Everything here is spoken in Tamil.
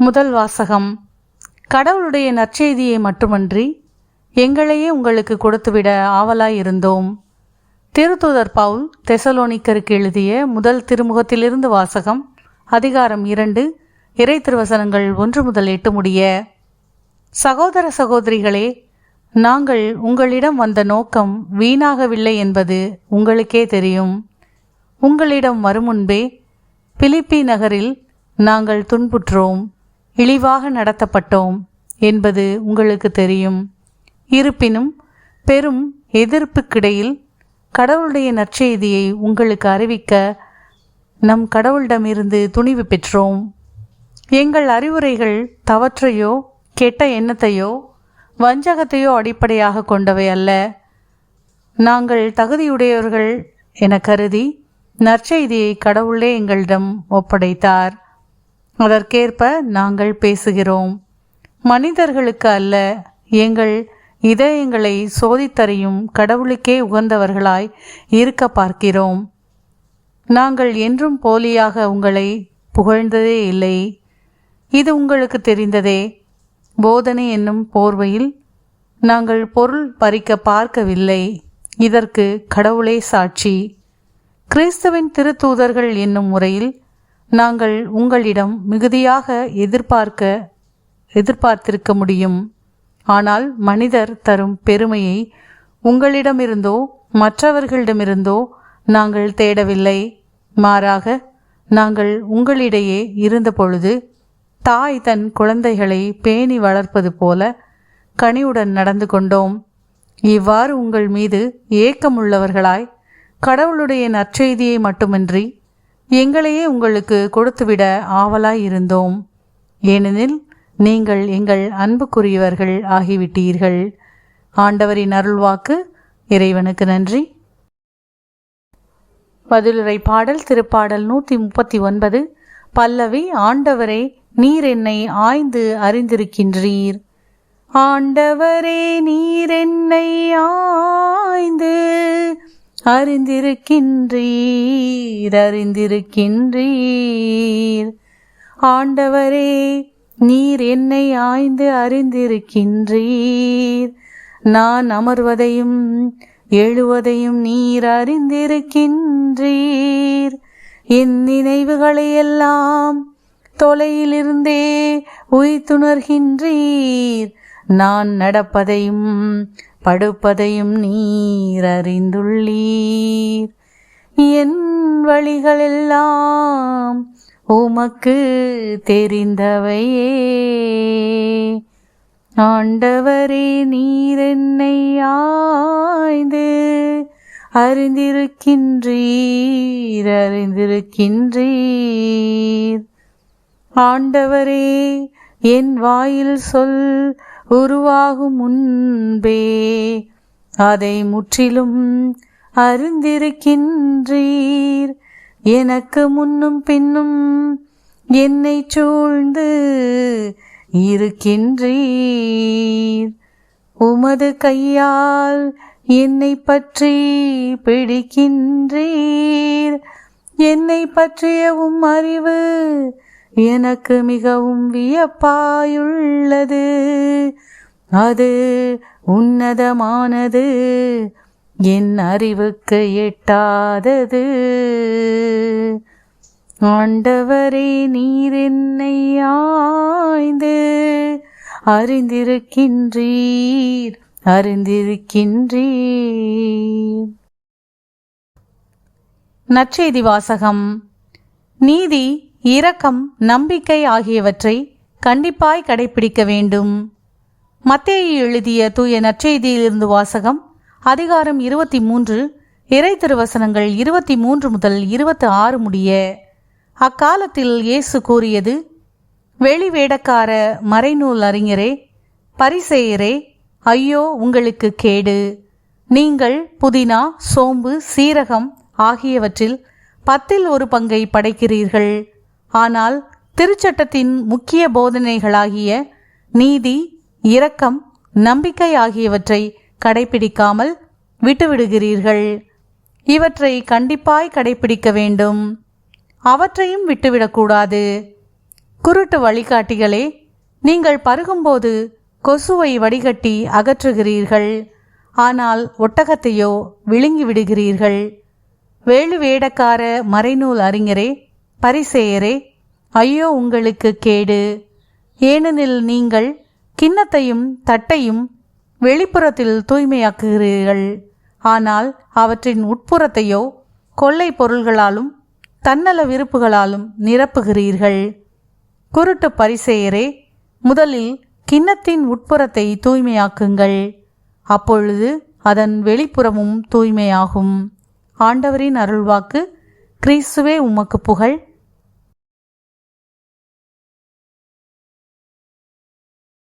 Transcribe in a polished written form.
முதல் வாசகம். கடவுளுடைய நற்செய்தியை மட்டுமன்றி எங்களையே உங்களுக்கு கொடுத்துவிட ஆவலாயிருந்தோம். திருத்தூதர் பவுல் தெசலோனிக்கருக்கு எழுதிய முதல் திருமுகத்திலிருந்து வாசகம். அதிகாரம் 2, இறை திருவசனங்கள் 1 முதல் 8 முடிய. சகோதர சகோதரிகளே, நாங்கள் உங்களிடம் வந்த நோக்கம் வீணாகவில்லை என்பது உங்களுக்கே தெரியும். உங்களிடம் வருமுன்பே பிலிப்பி நகரில் நாங்கள் துன்புற்றோம், இழிவாக நடத்தப்பட்டோம் என்பது உங்களுக்கு தெரியும். இருப்பினும் பெரும் எதிர்ப்புக்கிடையில் கடவுளுடைய நற்செய்தியை உங்களுக்கு அறிவிக்க நம் கடவுளிடமிருந்து துணிவு பெற்றோம். எங்கள் அறிவுரைகள் தவற்றையோ கெட்ட எண்ணத்தையோ வஞ்சகத்தையோ அடிப்படையாக கொண்டவை அல்ல. நாங்கள் தகுதியுடையவர்கள் என கருதி நற்செய்தியை கடவுளே எங்களிடம் ஒப்படைத்தார். அதற்கேற்ப நாங்கள் பேசுகிறோம். மனிதர்களுக்கு அல்ல, எங்கள் இதயங்களை சோதித்தறியும் கடவுளுக்கே உகந்தவர்களாய் இருக்க பார்க்கிறோம். நாங்கள் என்றும் போலியாக உங்களை புகழ்ந்ததே இல்லை. இது உங்களுக்கு தெரிந்ததே. போதனை என்னும் போர்வையில் நாங்கள் பொருள் பறிக்க பார்க்கவில்லை. இதற்கு கடவுளே சாட்சி. கிறிஸ்துவின் திருத்தூதர்கள் என்னும் முறையில் நாங்கள் உங்களிடம் மிகுதியாக எதிர்பார்த்திருக்க முடியும். ஆனால் மனிதர் தரும் பெருமையை உங்களிடமிருந்தோ மற்றவர்களிடமிருந்தோ நாங்கள் தேடவில்லை. மாறாக நாங்கள் உங்களிடையே இருந்தபொழுது தாய் தன் குழந்தைகளை பேணி வளர்ப்பது போல கனிவுடன் நடந்து கொண்டோம். இவ்வாறு உங்கள் மீது ஏக்கமுள்ளவர்களாய் கடவுளுடைய நற்செய்தியை மட்டுமின்றி எங்களையே உங்களுக்கு கொடுத்துவிட ஆவலாய் இருந்தோம். ஏனெனில் நீங்கள் எங்கள் அன்புக்குரியவர்கள் ஆகிவிட்டீர்கள். ஆண்டவரின் அருள்வாக்கு. இறைவனுக்கு நன்றி. பதிலுரை பாடல். திருப்பாடல் 139. பல்லவி. ஆண்டவரே, நீர் என்னை ஆய்ந்து அறிந்திருக்கின்றீர். ஆண்டவரே, நீர் என்னை ஆய்ந்து அறிந்திருக்கின்றீர். ஆண்டவரே, நீர் என்னை ஆய்ந்து அறிந்திருக்கின்றீர். நான் அமர்வதையும் எழுவதையும் நீர் அறிந்திருக்கின்றீர். என் நினைவுகளை எல்லாம் தொலையிலிருந்தே உய்த்துணர்கின்றீர். நான் நடப்பதையும் படுப்பதையும் நீர் அறிந்துள்ளீர். என் வழிகளெல்லாம் உமக்கு தெரிந்தவையே. ஆண்டவரே, நீர் என்னை ஆய்ந்து அறிந்திருக்கின்றீர். ஆண்டவரே, என் வாயில் சொல் உருவாகும் முன்பே அதை முற்றிலும் அறிந்திருக்கின்றீர். எனக்கு முன்னும் பின்னும் என்னை சூழ்ந்து இருக்கின்றீர். உமது கையால் என்னை பற்றி பிடிக்கின்றீர். என்னை பற்றிய அறிவு எனக்கு மிகவும் வியப்பாயுள்ளது. அது உன்னதமானது, என் அறிவுக்கு எட்டாதது. ஆண்டவரே, நீர் என்னை ஆய்ந்து அறிந்திருக்கின்றீர். நற்செய்தி வாசகம். நீதி, இரக்கம், நம்பிக்கை ஆகியவற்றை கண்டிப்பாய் கடைபிடிக்க வேண்டும். மத்தேயு எழுதிய தூய நற்செய்தியிலிருந்து வாசகம். அதிகாரம் 23, இறை திருவசனங்கள் 23 முதல் 26 முடிய. அக்காலத்தில் இயேசு கூறியது: வெளி வேடக்கார மறைநூல் அறிஞரே, பரிசேயரே, ஐயோ உங்களுக்கு கேடு! நீங்கள் புதினா, சோம்பு, சீரகம் ஆகியவற்றில் 10ல் 1 பங்கை படைக்கிறீர்கள். ஆனால் திருச்சட்டத்தின் முக்கிய போதனைகளாகிய நீதி, இரக்கம், நம்பிக்கை ஆகியவற்றை கடைபிடிக்காமல் விட்டுவிடுகிறீர்கள். இவற்றை கண்டிப்பாய் கடைபிடிக்க வேண்டும். அவற்றையும் விட்டுவிடக்கூடாது. குருட்டு வழிகாட்டிகளே, நீங்கள் பருகும்போது கொசுவை வடிகட்டி அகற்றுகிறீர்கள், ஆனால் ஒட்டகத்தையோ விழுங்கி விடுகிறீர்கள். வேளு வேடக்கார மறைநூல் அறிஞரே, பரிசேயரே, ஐயோ உங்களுக்கு கேடு! ஏனெனில் நீங்கள் கிண்ணத்தையும் தட்டையும் வெளிப்புறத்தில் தூய்மையாக்குகிறீர்கள், ஆனால் அவற்றின் உட்புறத்தையோ கொள்ளை பொருள்களாலும் தன்னல விருப்புகளாலும் நிரப்புகிறீர்கள். குருட்டு பரிசேயரே, முதலில் கிண்ணத்தின் உட்புறத்தை தூய்மையாக்குங்கள், அப்பொழுது அதன் வெளிப்புறமும் தூய்மையாகும். ஆண்டவரின் அருள்வாக்கு. கிறிஸ்துவே உமக்கு புகழ்.